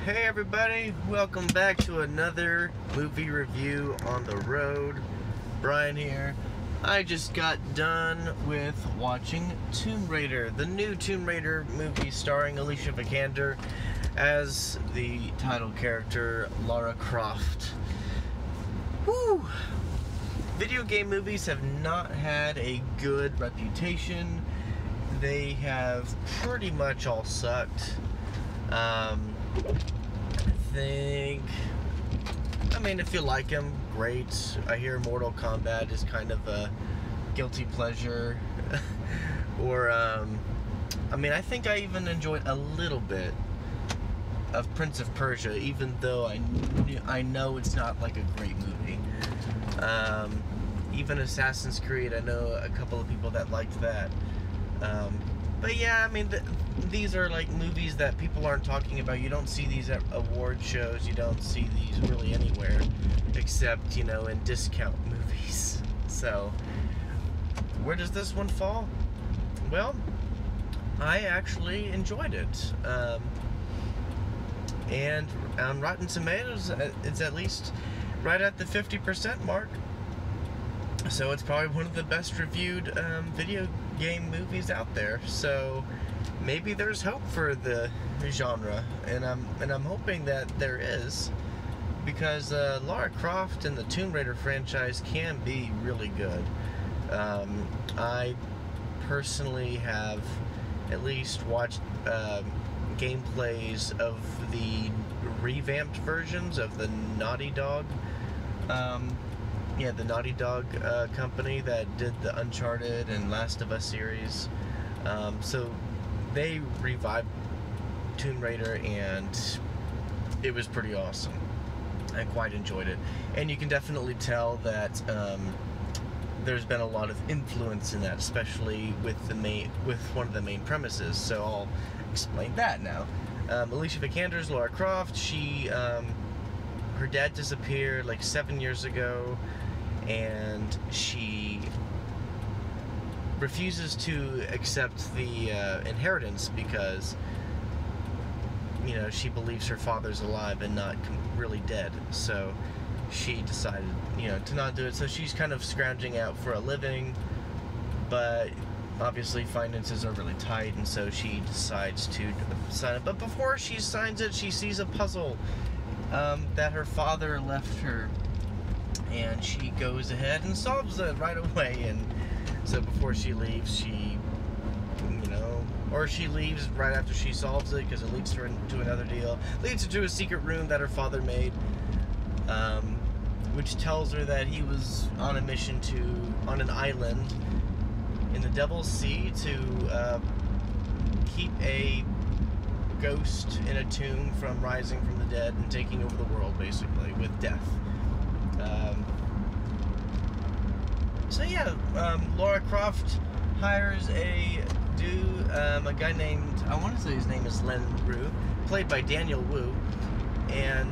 Hey everybody, welcome back to another movie review on the road. Brian here. I just got done with watching Tomb Raider, the new Tomb Raider movie starring Alicia Vikander as the title character, Lara Croft. Woo! Video game movies have not had a good reputation. They have pretty much all sucked. I mean, if you like them, great. I hear Mortal Kombat is kind of a guilty pleasure. Or, I mean, I think I even enjoyed a little bit of Prince of Persia, even though I know it's not like a great movie. Even Assassin's Creed, I know a couple of people that liked that. But yeah, I mean, these are like movies that people aren't talking about. You don't see these at award shows. You don't see these really anywhere except, you know, in discount movies. So, where does this one fall? Well, I actually enjoyed it. And on Rotten Tomatoes, it's at least right at the 50% mark. So it's probably one of the best reviewed video game movies out there. So maybe there's hope for the genre, and I'm hoping that there is, because Lara Croft and the Tomb Raider franchise can be really good. I personally have at least watched gameplays of the revamped versions of the Naughty Dog. The Naughty Dog company that did the Uncharted and Last of Us series. So they revived Tomb Raider, and it was pretty awesome. I quite enjoyed it. And you can definitely tell that there's been a lot of influence in that, especially with one of the main premises. So I'll explain that now. Alicia Vikander's Lara Croft. She her dad disappeared like 7 years ago, and she refuses to accept the inheritance because, you know, she believes her father's alive and not really dead. So she decided, you know, to not do it. So she's kind of scrounging out for a living, but obviously finances are really tight, and so she decides to sign it. But before she signs it, she sees a puzzle that her father left her, and she goes ahead and solves it right away. And so before she leaves, she, you know, or she leaves right after she solves it, because it leads her into another deal, leads her to a secret room that her father made, which tells her that he was on a mission on an island in the Devil's Sea to keep a ghost in a tomb from rising from the dead and taking over the world, basically, with death. So yeah, Lara Croft hires a guy named, I want to say his name is Len Rue, played by Daniel Wu, and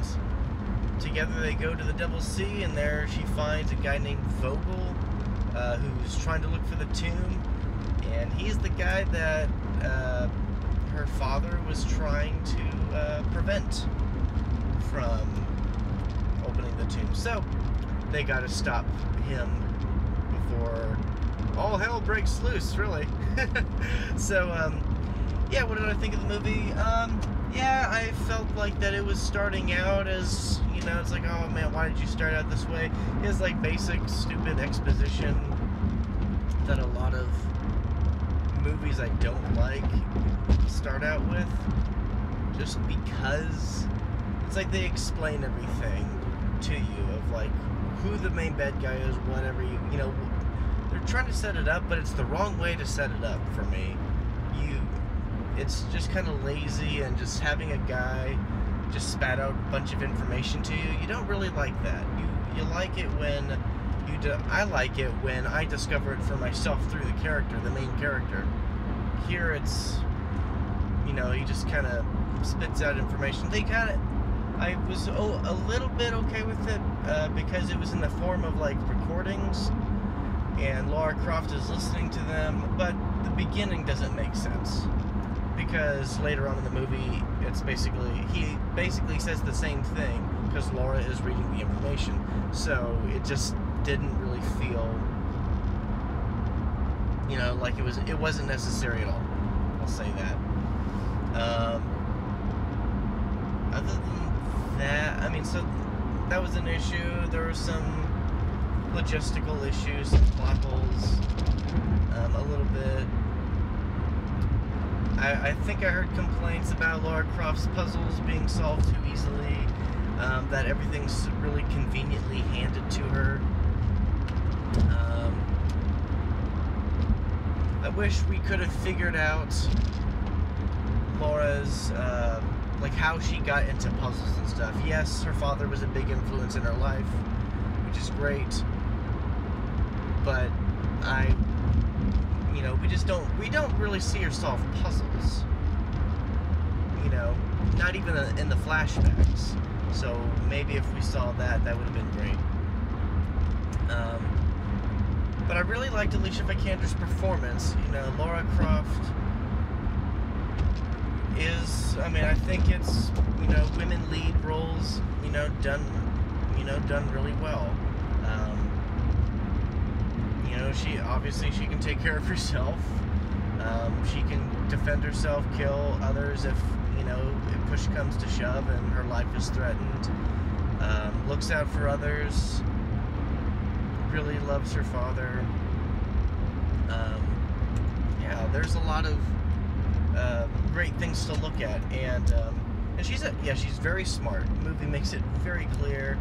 together they go to the Devil's Sea, and there she finds a guy named Vogel, who's trying to look for the tomb, and he's the guy that her father was trying to prevent from opening the tomb. So they gotta stop him before all hell breaks loose, really. So yeah, what did I think of the movie? Yeah, I felt like that it was starting out as, you know, it's like, oh man, why did you start out this way? It's like basic stupid exposition that a lot of movies I don't like start out with, just because it's like they explain everything to you of like who the main bad guy is, whatever, you know, they're trying to set it up, but it's the wrong way to set it up for me. It's just kind of lazy, and just having a guy just spat out a bunch of information to you, you don't really like that. You like it when I like it when I discover it for myself through the character, the main character. Here it's, you know, he just kind of spits out information. I was a little bit okay with it because it was in the form of like recordings, and Lara Croft is listening to them, but the beginning doesn't make sense. because later on in the movie, he basically says the same thing because Laura is reading the information. So it just didn't really feel, like it wasn't necessary at all. I'll say that. Other than that, I mean, so that was an issue. There were some logistical issues, some plot holes, a little bit. I think I heard complaints about Lara Croft's puzzles being solved too easily, that everything's really conveniently handed to her. I wish we could have figured out Laura's, like how she got into puzzles and stuff. Yes, her father was a big influence in her life, which is great, but we don't really see her solve puzzles, not even in the flashbacks. So maybe if we saw that would have been great. But I really liked Alicia Vikander's performance. Lara Croft is, I think it's, women lead roles, done really well. She can take care of herself. She can defend herself, kill others if push comes to shove and her life is threatened. Looks out for others. Really loves her father. There's a lot of great things to look at, and she's very smart. The movie makes it very clear.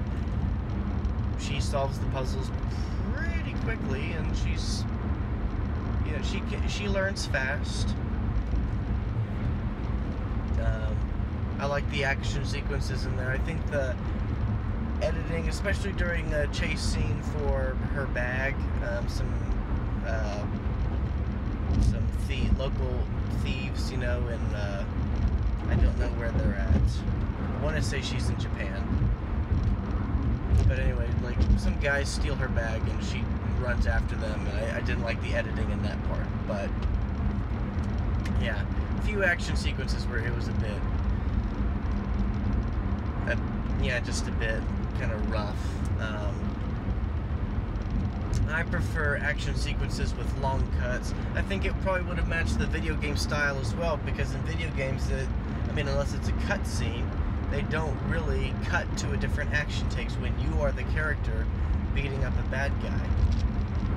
She solves the puzzles pretty quickly, and she learns fast. I like the action sequences in there. I think the editing, especially during a chase scene for her bag, some local thieves, and I don't know where they're at. I want to say she's in Japan. But anyway, like, some guys steal her bag and she runs after them, and I didn't like the editing in that part. But yeah, a few action sequences where it was just a bit kind of rough. I prefer action sequences with long cuts. I think it probably would have matched the video game style as well, because in video games, unless it's a cut scene, they don't really cut to a different action takes when you are the character beating up a bad guy.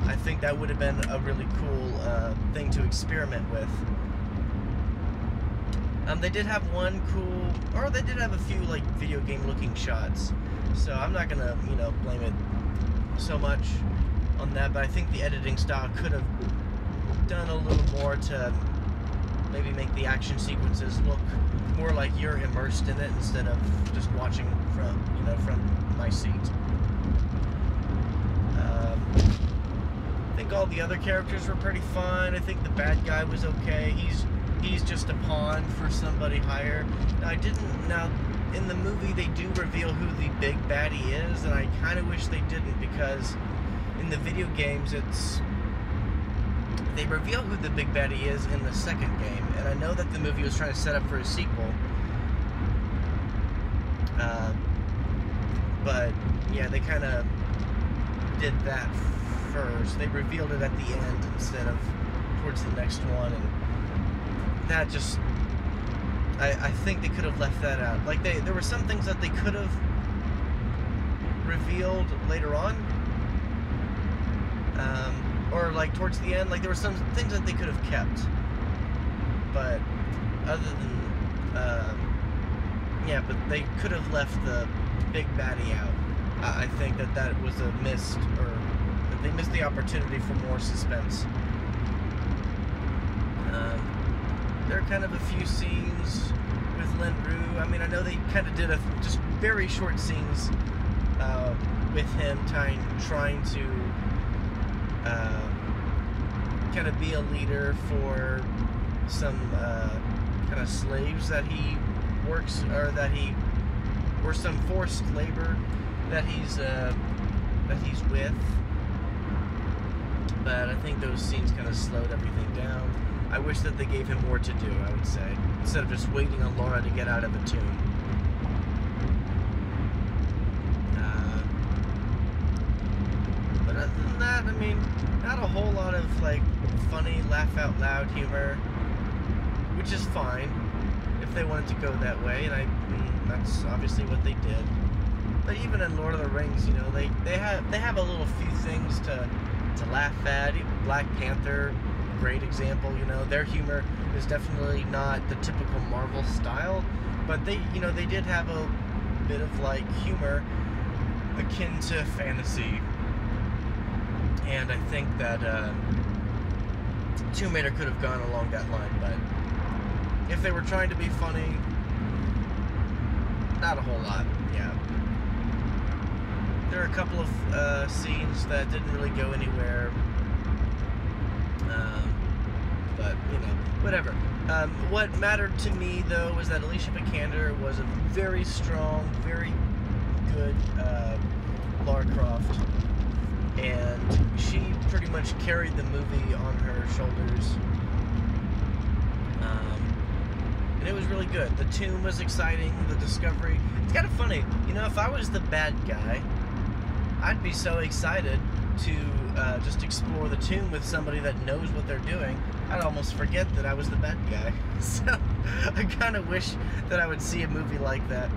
I think that would have been a really cool thing to experiment with. They did have they did have a few like video game looking shots, so I'm not gonna blame it so much on that, but I think the editing style could have done a little more to maybe make the action sequences look more like you're immersed in it instead of just watching from my seat. I think all the other characters were pretty fun. I think the bad guy was okay. He's just a pawn for somebody higher. Now in the movie they do reveal who the big baddie is, and I kind of wish they didn't, because in the video games they reveal who the big baddie is in the second game, and I know that the movie was trying to set up for a sequel. But yeah, they kind of did that first. They revealed it at the end instead of towards the next one, and that just, I think they could have left that out. Like, there were some things that they could have revealed later on, or like towards the end. Like, there were some things that they could have kept, but other than but they could have left the big baddie out. I think that was a missed, or that they missed the opportunity for more suspense. There are kind of a few scenes with Lenru. I know they kind of did just very short scenes with him trying to kind of be a leader for some kind of slaves that he works, or some forced labor that he's with. But I think those scenes kind of slowed everything down. I wish that they gave him more to do, I would say, instead of just waiting on Laura to get out of the tomb. But other than that, I mean, not a whole lot of, like, funny, laugh-out-loud humor, which is fine if they wanted to go that way, and that's obviously what they did. But even in Lord of the Rings, you know, they have a little few things to laugh at. Black Panther, great example. You know, their humor is definitely not the typical Marvel style, but they did have a bit of like humor akin to fantasy. And I think that Tomb Raider could have gone along that line, but if they were trying to be funny, not a whole lot. Yeah. There are a couple of scenes that didn't really go anywhere, but, you know, whatever. What mattered to me, though, was that Alicia Vikander was a very strong, very good Lara Croft, and she pretty much carried the movie on her shoulders. And it was really good. The tomb was exciting, the discovery. It's kind of funny, you know, if I was the bad guy, I'd be so excited to just explore the tomb with somebody that knows what they're doing. I'd almost forget that I was the bad guy. So I kind of wish that I would see a movie like that,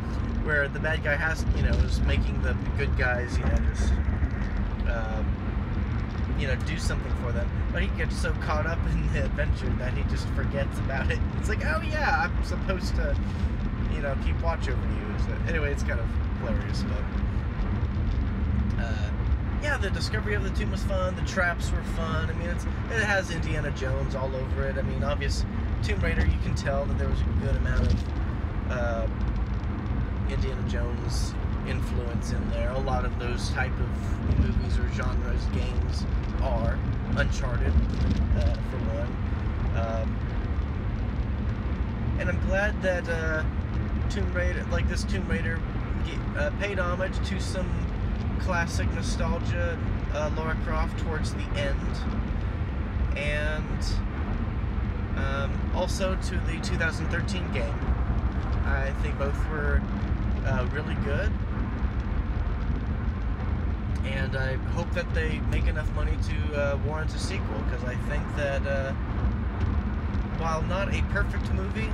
where the bad guy has, you know, is making the good guys, you know, just, you know, do something for them. But he gets so caught up in the adventure that he just forgets about it. It's like, oh yeah, I'm supposed to, you know, keep watch over you. So anyway, it's kind of hilarious, but. Yeah, the discovery of the tomb was fun. The traps were fun. I mean, it has Indiana Jones all over it. I mean, obvious Tomb Raider, you can tell that there was a good amount of Indiana Jones influence in there. A lot of those type of movies or genres, games are Uncharted, for one. And I'm glad that Tomb Raider, like this Tomb Raider, paid homage to some classic nostalgia, Lara Croft towards the end, and also to the 2013 game. I think both were really good, and I hope that they make enough money to warrant a sequel, because I think that while not a perfect movie,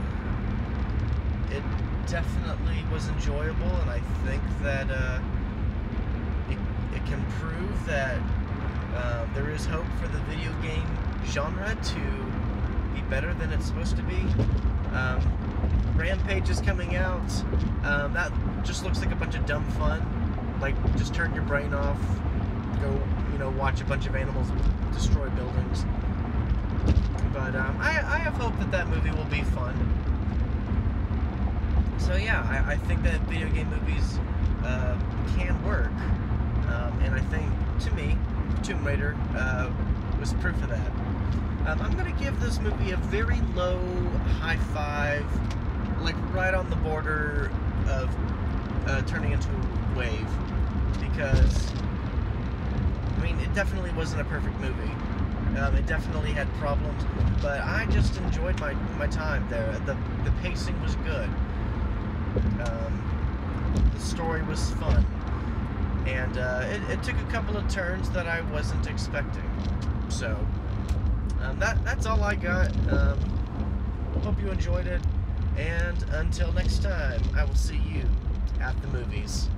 it definitely was enjoyable, and I think that it can prove that there is hope for the video game genre to be better than it's supposed to be. Rampage is coming out. That just looks like a bunch of dumb fun. Like, just turn your brain off, go, you know, watch a bunch of animals destroy buildings. But I have hope that that movie will be fun. So yeah, I think that video game movies can work. And I think, to me, Tomb Raider was proof of that. I'm going to give this movie a very low high five, like right on the border of turning into a wave, because, I mean, it definitely wasn't a perfect movie. It definitely had problems, but I just enjoyed my time there. The pacing was good. The story was fun. And it took a couple of turns that I wasn't expecting. So, that's all I got. Hope you enjoyed it. And until next time, I will see you at the movies.